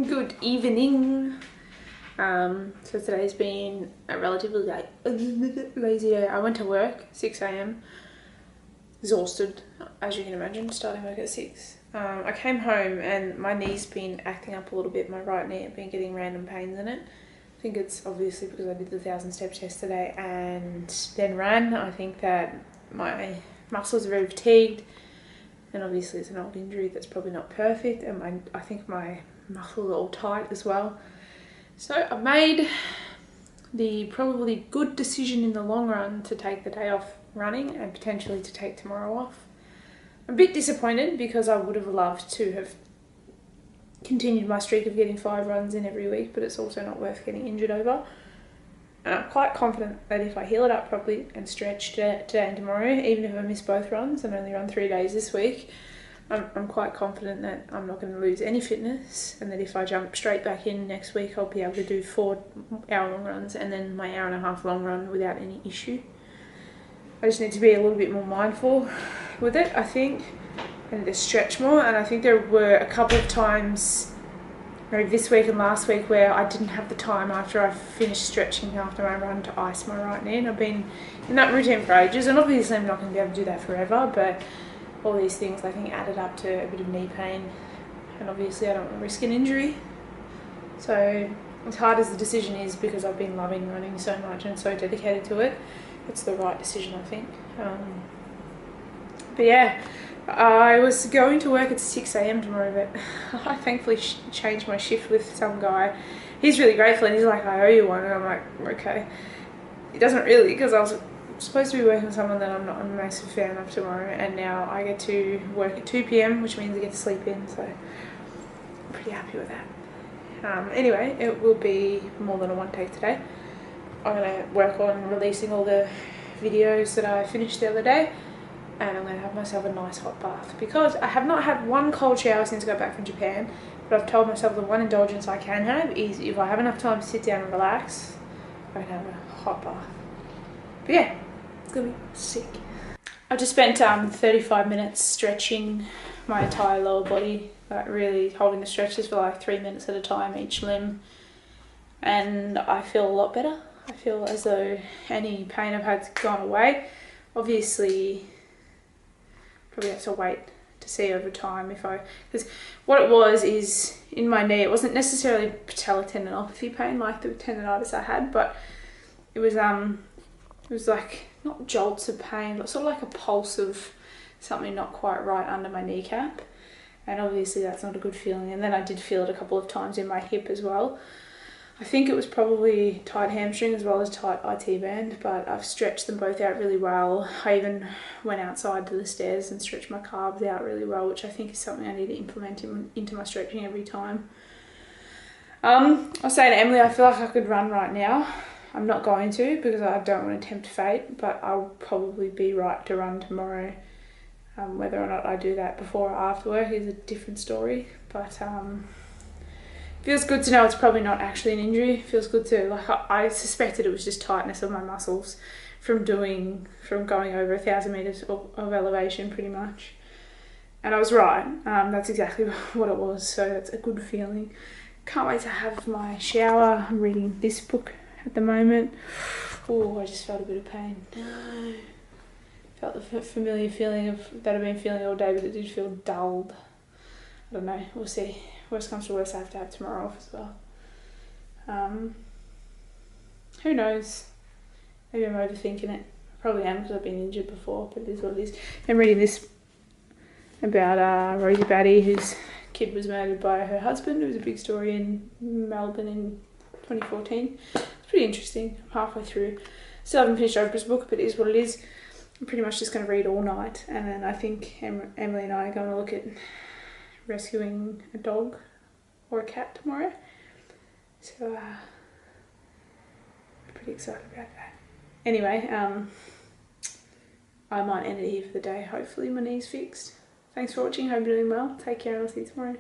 Good evening. So today's been a relatively lazy day. I went to work 6 a.m. exhausted, as you can imagine, starting work at 6. I came home and my knee's been acting up a little bit. My right knee, I've been getting random pains in it. I think it's obviously because I did the 1,000 steps yesterday and then ran. I think that my muscles are very fatigued, and obviously it's an old injury that's probably not perfect, and I think my muscles are all tight as well. So I made the probably good decision in the long run to take the day off running and potentially to take tomorrow off. I'm a bit disappointed because I would have loved to have continued my streak of getting 5 runs in every week, but it's also not worth getting injured over. And I'm quite confident that if I heal it up properly and stretch today and tomorrow, even if I miss both runs and only run 3 days this week, I'm quite confident that I'm not going to lose any fitness, and that if I jump straight back in next week, I'll be able to do 4-hour long runs and then my hour-and-a-half long run without any issue. I just need to be a little bit more mindful with it, I think. I need to stretch more, and I think there were a couple of times, maybe this week and last week, where I didn't have the time after I finished stretching after my run to ice my right knee, and I've been in that routine for ages, and obviously I'm not going to be able to do that forever, but all these things I think added up to a bit of knee pain, and obviously I don't want to risk an injury. So as hard as the decision is, because I've been loving running so much and so dedicated to it, it's the right decision, I think. But yeah, I was going to work at 6 a.m. tomorrow, but I thankfully changed my shift with some guy. He's really grateful, and he's like, I owe you one, and I'm like, okay. He doesn't really, because I was supposed to be working with someone that I'm not a massive fan of tomorrow, and now I get to work at 2 p.m, which means I get to sleep in, so I'm pretty happy with that. Anyway, it will be more than a one take today. I'm going to work on releasing all the videos that I finished the other day, and I'm going to have myself a nice hot bath, because I have not had one cold shower since I got back from Japan, but I've told myself the one indulgence I can have is if I have enough time to sit down and relax, I can have a hot bath. But yeah, it's going to be sick. I just spent 35 minutes stretching my entire lower body, like really holding the stretches for like 3 minutes at a time each limb, and I feel a lot better. I feel as though any pain I've had's gone away. Obviously, probably have to wait to see over time because what it was is in my knee, it wasn't necessarily patellar tendinopathy pain like the tendonitis I had, but it was like not jolts of pain, but sort of like a pulse of something not quite right under my kneecap, and obviously that's not a good feeling. And then I did feel it a couple of times in my hip as well. I think it was probably tight hamstring as well as tight IT band, but I've stretched them both out really well. I even went outside to the stairs and stretched my calves out really well, which I think is something I need to implement into my stretching every time. I was saying to Emily, I feel like I could run right now. I'm not going to, because I don't want to tempt fate, but I'll probably be right to run tomorrow. Whether or not I do that before or after work is a different story, but feels good to know it's probably not actually an injury. Feels good to, like, I suspected it was just tightness of my muscles from going over 1,000 meters of elevation pretty much. And I was right. That's exactly what it was. So that's a good feeling. Can't wait to have my shower. I'm reading this book at the moment. Oh, I just felt a bit of pain. No. Felt the familiar feeling that I've been feeling all day, but it did feel dulled. I don't know. We'll see. Worst comes to worst, I have to have tomorrow off as well. Who knows? Maybe I'm overthinking it. I probably am, because I've been injured before, but it is what it is. I'm reading this about Rosie Batty, whose kid was murdered by her husband. It was a big story in Melbourne in 2014. It's pretty interesting. I'm halfway through. Still haven't finished Oprah's book, but it is what it is. I'm pretty much just going to read all night, and then I think Emily and I are going to look at rescuing a dog or a cat tomorrow, so I'm pretty excited about that. Anyway, I might end it here for the day. Hopefully my knee's fixed. Thanks for watching. Hope you're doing well. Take care, and I'll see you tomorrow.